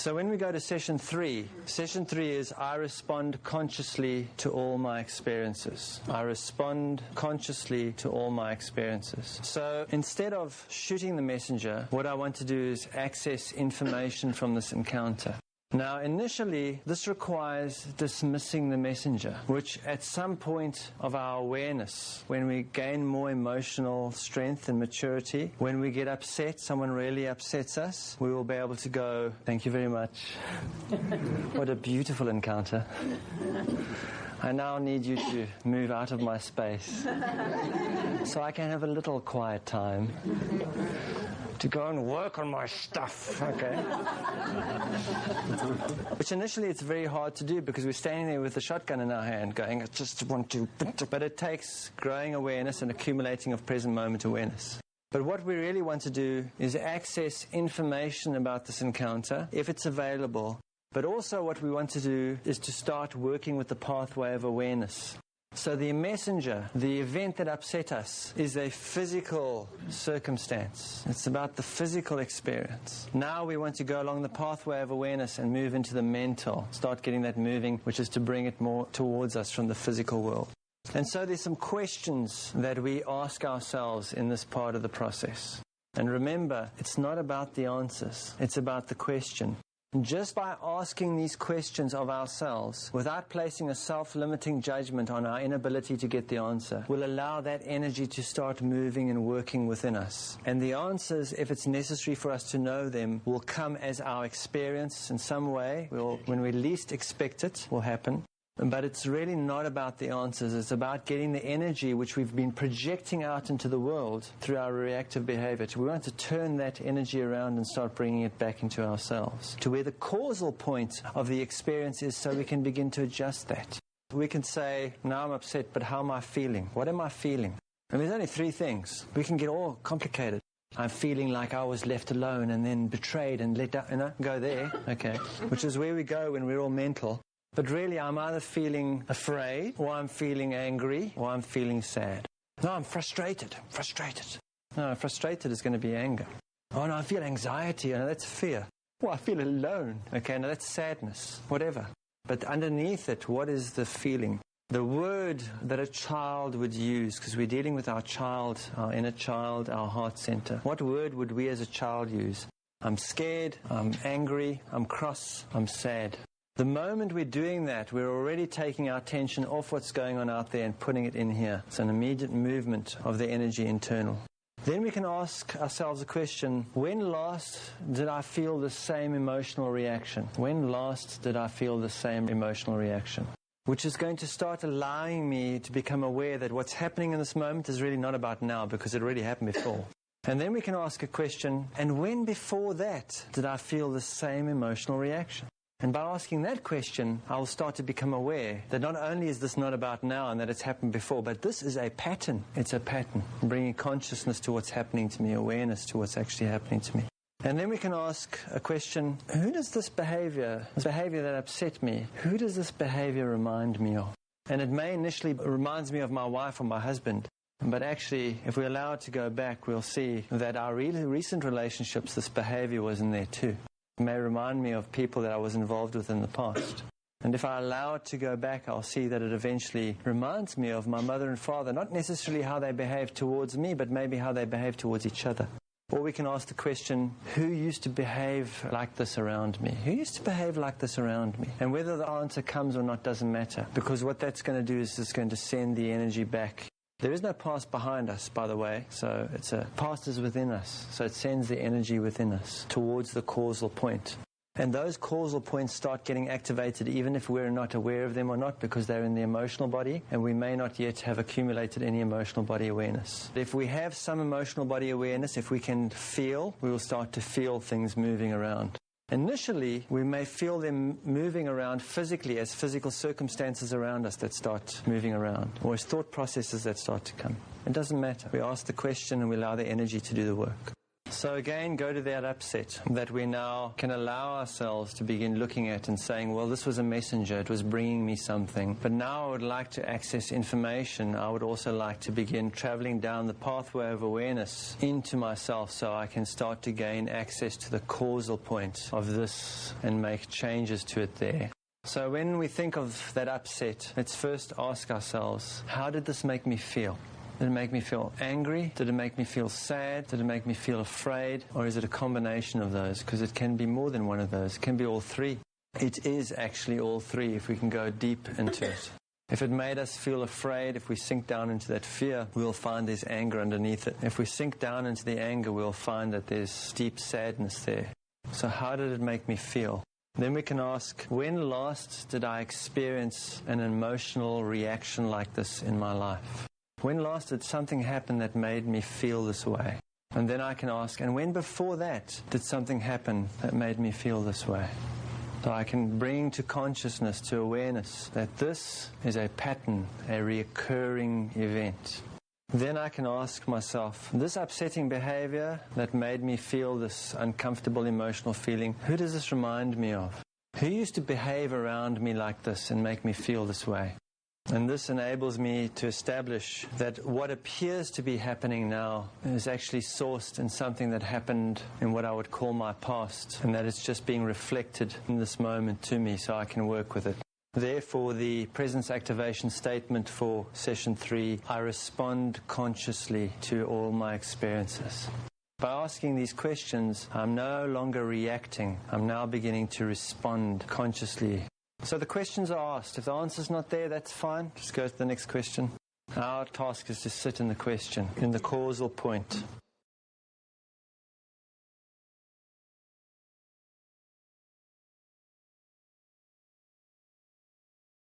So when we go to session 3 is I respond consciously to all my experiences. I respond consciously to all my experiences. So instead of shooting the messenger, what I want to do is access information from this encounter. Now, initially, this requires dismissing the messenger, which at some point of our awareness, when we gain more emotional strength and maturity, when we get upset, someone really upsets us, we will be able to go, "Thank you very much. What a beautiful encounter. I now need you to move out of my space so I can have a little quiet time to go and work on my stuff," okay? Which initially it's very hard to do because we're standing there with the shotgun in our hand going, "I just want to..." But it takes growing awareness and accumulating of present moment awareness. But what we really want to do is access information about this encounter, if it's available. But also what we want to do is to start working with the pathway of awareness. So the messenger, the event that upset us, is a physical circumstance. It's about the physical experience. Now we want to go along the pathway of awareness and move into the mental. Start getting that moving, which is to bring it more towards us from the physical world. And so there's some questions that we ask ourselves in this part of the process. And remember, it's not about the answers. It's about the question. Just by asking these questions of ourselves, without placing a self-limiting judgment on our inability to get the answer, will allow that energy to start moving and working within us. And the answers, if it's necessary for us to know them, will come as our experience in some way. When we least expect it, will happen. But it's really not about the answers. It's about getting the energy which we've been projecting out into the world through our reactive behavior. We want to turn that energy around and start bringing it back into ourselves, to where the causal point of the experience is, so we can begin to adjust that. We can say, "Now I'm upset, but how am I feeling? What am I feeling?" And there's only 3 things. We can get all complicated. I'm feeling like I was left alone and then betrayed and let down. Go there, okay. Which is where we go when we're all mental. But really, I'm either feeling afraid, or I'm feeling angry, or I'm feeling sad. No, I'm frustrated. No, frustrated is going to be anger. Oh, no, I feel anxiety. No, that's fear. Oh, I feel alone. Okay, no, that's sadness. Whatever. But underneath it, what is the feeling? The word that a child would use, because we're dealing with our child, our inner child, our heart center. What word would we as a child use? I'm scared, I'm angry, I'm cross, I'm sad. The moment we're doing that, we're already taking our attention off what's going on out there and putting it in here. It's an immediate movement of the energy internal. Then we can ask ourselves a question, when last did I feel the same emotional reaction? When last did I feel the same emotional reaction? Which is going to start allowing me to become aware that what's happening in this moment is really not about now, because it already happened before. And then we can ask a question, and when before that did I feel the same emotional reaction? And by asking that question, I will start to become aware that not only is this not about now and that it's happened before, but this is a pattern. It's a pattern. Bringing consciousness to what's happening to me, awareness to what's actually happening to me. And then we can ask a question, who does this behavior that upset me, who does this behavior remind me of? And it may initially reminds me of my wife or my husband. But actually, if we allow it to go back, we'll see that our recent relationships, this behavior was in there too. It may remind me of people that I was involved with in the past. And if I allow it to go back, I'll see that it eventually reminds me of my mother and father, not necessarily how they behaved towards me, but maybe how they behaved towards each other. Or we can ask the question, who used to behave like this around me? Who used to behave like this around me? And whether the answer comes or not doesn't matter, because what that's going to do is it's going to send the energy back. There is no past behind us, by the way, so past is within us, so it sends the energy within us towards the causal point. And those causal points start getting activated even if we're not aware of them or not, because they're in the emotional body and we may not yet have accumulated any emotional body awareness. If we have some emotional body awareness, if we can feel, we will start to feel things moving around. Initially, we may feel them moving around physically as physical circumstances around us that start moving around, or as thought processes that start to come. It doesn't matter. We ask the question and we allow the energy to do the work. So again, go to that upset that we now can allow ourselves to begin looking at and saying, well, this was a messenger, it was bringing me something. But now I would like to access information. I would also like to begin traveling down the pathway of awareness into myself so I can start to gain access to the causal point of this and make changes to it there. So when we think of that upset, let's first ask ourselves, how did this make me feel? Did it make me feel angry? Did it make me feel sad? Did it make me feel afraid? Or is it a combination of those? Because it can be more than one of those. It can be all three. It is actually all three if we can go deep into it. If it made us feel afraid, if we sink down into that fear, we'll find there's anger underneath it. If we sink down into the anger, we'll find that there's deep sadness there. So how did it make me feel? Then we can ask, when last did I experience an emotional reaction like this in my life? When last did something happen that made me feel this way? And then I can ask, and when before that did something happen that made me feel this way? So I can bring to consciousness, to awareness, that this is a pattern, a reoccurring event. Then I can ask myself, this upsetting behavior that made me feel this uncomfortable emotional feeling, who does this remind me of? Who used to behave around me like this and make me feel this way? And this enables me to establish that what appears to be happening now is actually sourced in something that happened in what I would call my past, and that it's just being reflected in this moment to me so I can work with it. Therefore, the presence activation statement for session 3, I respond consciously to all my experiences. By asking these questions, I'm no longer reacting. I'm now beginning to respond consciously. So the questions are asked. If the answer's not there, that's fine. Just go to the next question. Our task is to sit in the question, in the causal point.